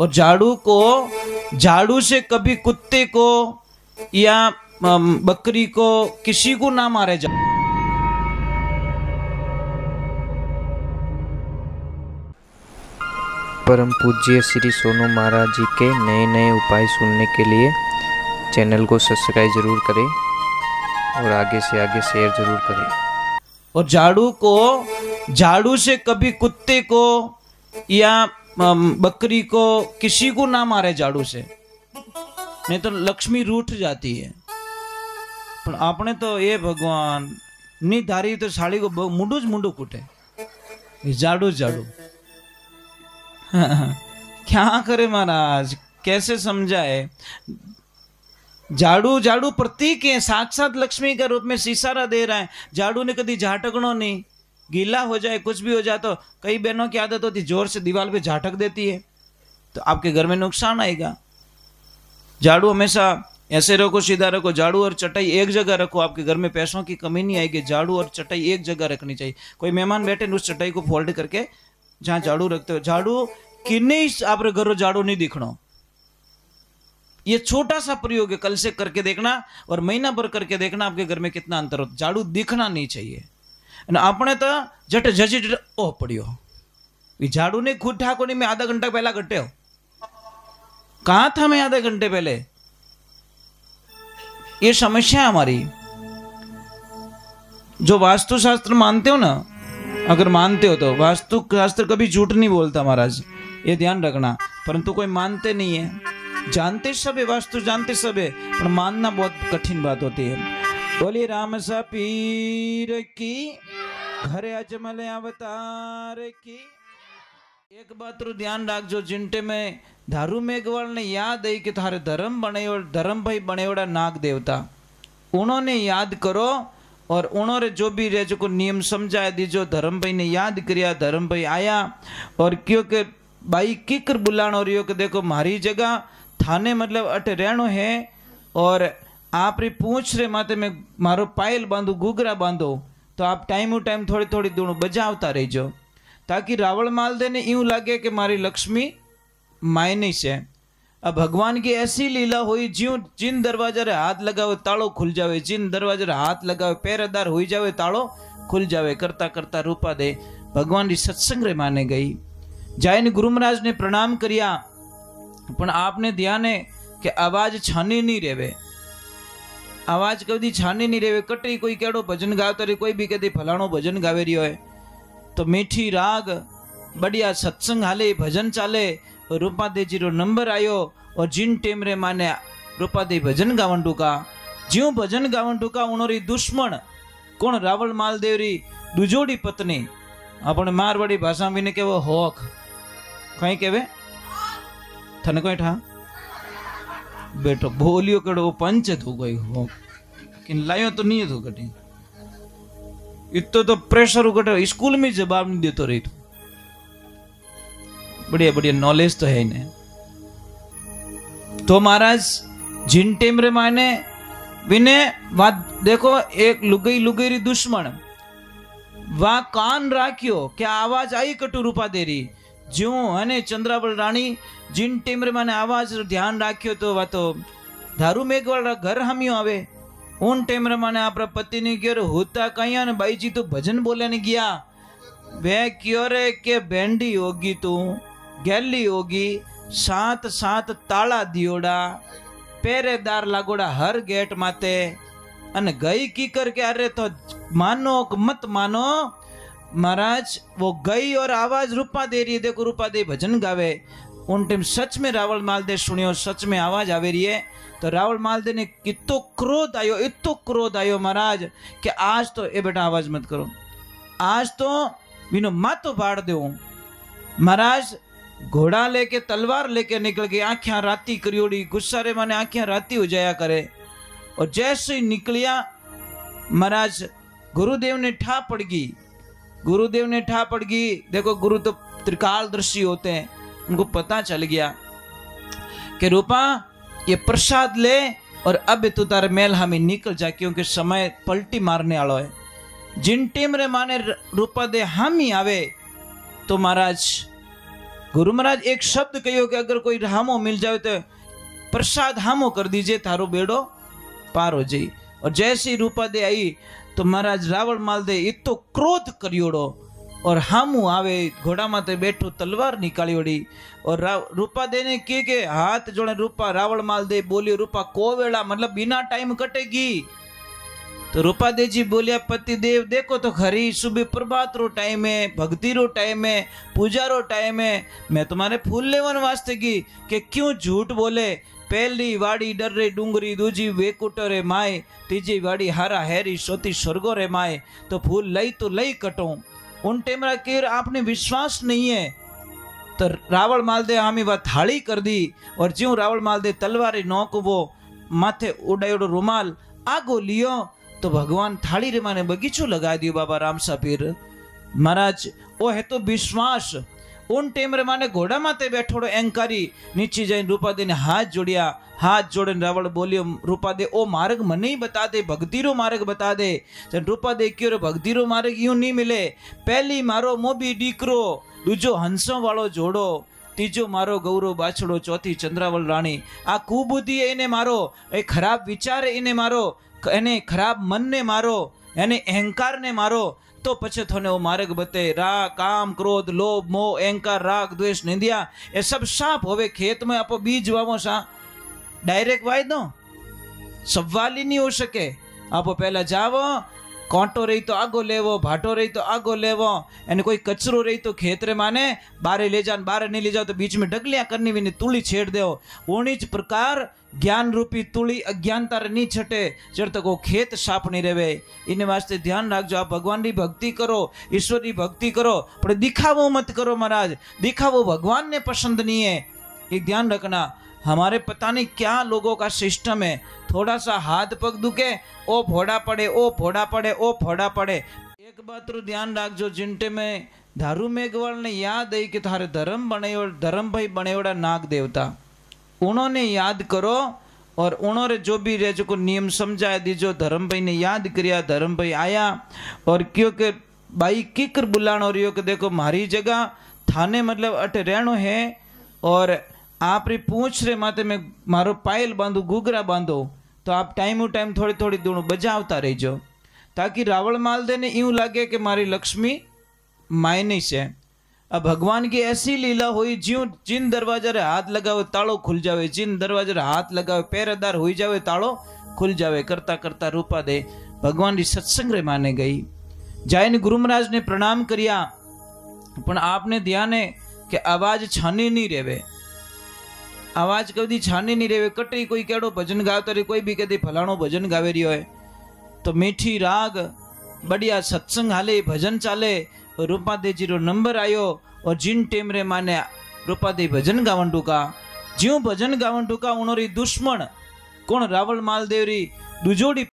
और झाड़ू से कभी कुत्ते को या बकरी को किसी को ना मारे जा। परम पूज्य श्री सोनू महाराज जी के नए नए उपाय सुनने के लिए चैनल को सब्सक्राइब जरूर करें और आगे से आगे शेयर जरूर करें। और झाड़ू से कभी कुत्ते को या बकरी को किसी को ना मारे झाड़ू से, नहीं तो लक्ष्मी रूठ जाती है। पर आपने तो ये भगवान नहीं धारी तो साड़ी को मुंडू ज मुंडू कूटे, झाड़ू क्या करे महाराज, कैसे समझाए। झाड़ू प्रतीक है, साक्षात लक्ष्मी का रूप में इशारा दे रहा है। झाड़ू ने कभी झाटकनो नहीं, गीला हो जाए कुछ भी हो जाए तो कई बहनों की आदत होती जोर से दीवार पे झाटक देती है, तो आपके घर में नुकसान आएगा। झाड़ू हमेशा ऐसे रखो, सीधा रखो। झाड़ू और चटाई एक जगह रखो, आपके घर में पैसों की कमी नहीं आएगी। झाड़ू और चटाई एक जगह रखनी चाहिए। कोई मेहमान बैठे उस चटाई को फोल्ड करके जहां झाड़ू रखते हो, झाड़ू किन्ने आप घर झाड़ू नहीं दिखना। ये छोटा सा प्रयोग है, कल से करके देखना और महीना भर करके देखना आपके घर में कितना अंतर होता। झाड़ू दिखना नहीं चाहिए। आपने तो जट जजी ओ पड़ियो झाड़ू ने खुद ठाको नहीं, मैं आधा घंटा पहला घटे हो, कहा था मैं आधे घंटे पहले। ये समस्या हमारी। जो वास्तुशास्त्र मानते हो ना, अगर मानते हो तो वास्तु शास्त्र कभी झूठ नहीं बोलता महाराज, ये ध्यान रखना। परंतु कोई मानते नहीं है। जानते सब है, वास्तु जानते सब है, पर मानना बहुत कठिन बात होती है। बोलिए राम सा पीर की, घरे अजमल अवतार की। एक बात रो ध्यान रख, जो जिंटे में धारू मेघवाल ने याद है कि थारे धर्म भाई बनेवड़ा नाग देवता, उन्होंने याद करो और उन्होंने जो भी रेज को नियम समझाया दीजो। धर्म भाई ने याद किया, धर्म भाई आया और क्योंकि भाई किकर बुलाण और यो कि देखो मारी जगह थाने मतलब अटे रहनो है और आप री पूछ रे माते में मारो पायल बांधो, घूघरा बांधो, तो आप टाइम टाइम थोड़ी थोड़ी दूणों बजावता रहीजो, ताकि रावण मालदे ने यूं लगे कि मारी लक्ष्मी मायनी से। अब भगवान की ऐसी लीला हुई, ज्यों जिन दरवाजा रे हाथ लगावे तालो खुल जावे, जिन दरवाजा रे हाथ लगावे पहरेदार हो जावे तालो खुल जावे। करता करता रूपा दे भगवान की सत्संग रे माने गई। जायन गुरु महाराज ने प्रणाम करिया, पण आपने ध्यान है कि आवाज छानी नहीं रेवे, आवाज कभी छानी नहीं रेवे। कटरी कोई केड़ो भजन गावता रे, कोई भी कहते फलाणो भजन गावे रियो है, तो मीठी राग बढ़िया सत्संग हाले, भजन चाले। रूपादे जी रो नंबर आयो और जिन टेम रे माने रूपादे भजन गावन टूका, ज्यों भजन गावन टूका उनोरी दुश्मन कौन रावण मालदेव री दुजोड़ी पत्नी, अपने मारवाड़ी भाषा में ने केवो होक कहीं केवे थने कोई ठा बेटो बोलियो कड़ो पंच थू गई हो किन लायो तो नहीं थू कटी इतो तो प्रेशर उगटे स्कूल में जवाब नहीं देतो रही। बढ़िया बढ़िया नॉलेज तो है इन्हें। तो महाराज जिन टेम रे माने विने बात देखो, एक लुगई री दुश्मन वा कान राख्यो क्या आवाज आई कटु रूपा दे रही ज्यों हने चंद्रावल रानी जिन टेम रे माने आवाज ध्यान राख्यो तो वा तो धारू मेघवाल घर हमियो आवे। उन टेम रे माने आपरा पति ने क्यों होता कहीं ने बाई जी तो भजन बोले ने गया, वे क्यों रे के बैंडी होगी तू गैली होगी, सात सात ताला दियोड़ा पहरेदार लागोड़ा हर गेट माते अन गई की करके। अरे तो मानो मत मानो महाराज, वो गई और आवाज रूपा दे रही है। देखो रूपा दे भजन गावे, उन टाइम सच में रावण मालदे सुनियो, सच में आवाज आवे रही है। तो रावण मालदे ने कितो क्रोध आयो, इतो क्रोध आयो महाराज कि आज तो ए बेटा आवाज मत करो, आज तो बिनो मातो फाड़ दो। महाराज घोड़ा लेके तलवार लेके निकल गई, आंखें राती करियोड़ी, गुस्सा रे माने आंखें राती हो जाया करे। और जैसे ही निकलिया महाराज गुरुदेव ने ठा पड़ गई, गुरुदेव ने ठा पड़ गई। देखो गुरु तो त्रिकालदर्शी होते हैं, उनको पता चल गया कि रूपा ये प्रसाद ले और अब तू तारे मेल हमें निकल जा, क्योंकि समय पलटी मारने वाला है। जिन टेम रे माने रूपा दे हम ही आवे तो महाराज गुरु महाराज एक शब्द कहो कि अगर कोई हामो मिल जाए तो प्रसाद हामो कर दीजिए, थारो बेड़ो पार हो जाई। और जैसी रूपा दे आई तो महाराज रावण माल दे इतो क्रोध करियोड़ो और हामू आवे घोड़ा माथे बैठो तलवार निकाली ओड़ी और रूपा दे ने के हाथ जोड़े रूपा रावण माल दे बोलियो रूपा को वेला मतलब बिना टाइम कटेगी। तो रूपा दे जी बोलिया पति देव देखो तो खरी सुबह प्रभात रो टाइम है, भक्ति रो टाइम है, पूजा रो टाइम है, मैं तुम्हारे फूल लेवन वास्ते की कि क्यों झूठ बोले। पहली वाड़ी डर रे डूंगरी, दूजी वेकुट रे माए, तीजी वाड़ी हारा हैरी सोती स्वर्गो रे माए, तो फूल लई तो लई कटो। उन टेमरा केर आपने विश्वास नहीं है। तो रावण मालदे आमी बात थाली कर दी और ज्यों रावण मालदे तलवारी नोक वो माथे उड़ायोड़ो रुमाल आगो लियो तो भगवान थाली रे माने बगीचो लगा दियो। बाबा राम सापीर महाराज वो है तो विश्वास। उन टेम रे माने घोड़ा माथे बैठोड़ो एंकारी नीचे जाइन रूपा दे ने हाथ जोड़िया। हाथ जोड़े रावण बोलियो रूपा दे ओ मार्ग मने ही बता दे, भक्ति रो मार्ग बता दे। जब रूपा दे क्यों भक्ति रो मार्ग यूं नहीं मिले। पहली मारो मोबी डीकरो, दूजो हंसों वालो जोड़ो, तीजो मारो गौरव बाछड़ो, चौथी चंद्रावल रानी। आ कुबुद्धि इने मारो, ए खराब विचार इने मारो, एने खराब मन ने मारो, एने अहंकार ने मारो तो पछे थोने वो मार्ग बते। राग काम क्रोध लोभ मोह अहंकार राग द्वेष निंदिया ये सब साप होवे। खेत में आपो बीज वावो सा डायरेक्ट वाई दो, सवाल ही नहीं हो सके। आपो पहला जावो, कांटो रही तो आगो लेवो, भाटो रही तो आगो लेवो, एने कोई कचरो रही तो खेत रे माने बारे ले जान, बारे नहीं ले जाओ तो बीच में डगलियां करनी भी नहीं, तुली छेड़ दो। उन्हीं प्रकार ज्ञान रूपी तुली अज्ञानता रे नहीं छटे जब तक वो खेत साफ नहीं रहे। इन वास्ते ध्यान रखजो, आप भगवान की भक्ति करो, ईश्वर की भक्ति करो, पर दिखावो मत करो महाराज। दिखावो भगवान ने पसंद नहीं है, ये ध्यान रखना। हमारे पता नहीं क्या लोगों का सिस्टम है, थोड़ा सा हाथ पग दुखे ओ फोड़ा पड़े, ओ फोड़ा पड़े, ओ फोड़ा पड़े। एक बात रो ध्यान रखजो, जिनटे में धारू मेघवाल ने याद है कि थारे धर्म भाई बनेवड़ा नाग देवता, उन्होंने याद करो और उन्होंने जो भी रे जो को नियम समझाया दीजो। धर्म भाई ने याद करिया, धर्म भाई आया और क्योंकि भाई किकर बुलानो रही हो कि देखो मारी जगह थाने मतलब अटे रहनो है और आप री पूछ रे माते में मारो पायल बांधो, घूघरा बांधो, तो आप टाइम टाइम थोड़ी थोड़ी दूर बजावता रहीजो ताकि रावण मालदे ने यूं लगे कि मारी लक्ष्मी मायनी से। अब भगवान की ऐसी लीला हुई, ज्यों जिन दरवाजा रे हाथ लगावे तालो खुल जावे, जिन दरवाजा रे हाथ लगावे पहरेदार हो जावे तालो खुल जावे। करता करता रूपा दे भगवान की सत्संग रे माने गई। जाइन गुरु महाराज ने प्रणाम करिया, पण आपने ध्यान है कि आवाज छानी नहीं रेवे, आवाज कभी छानी नहीं रेवे। कटरी कोई केड़ो भजन गावता रे, कोई भी कदी फलाणो भजन गावे रही है तो मीठी राग बढ़िया सत्संग हाले, भजन चाले। रूपा दे जी रो नंबर आयो और जिन टेम रे माने रूपा दे भजन गावन टूका, ज्यों भजन गावन टूका उनोरी दुश्मन कौन रावण मालदेव री दुजोड़ी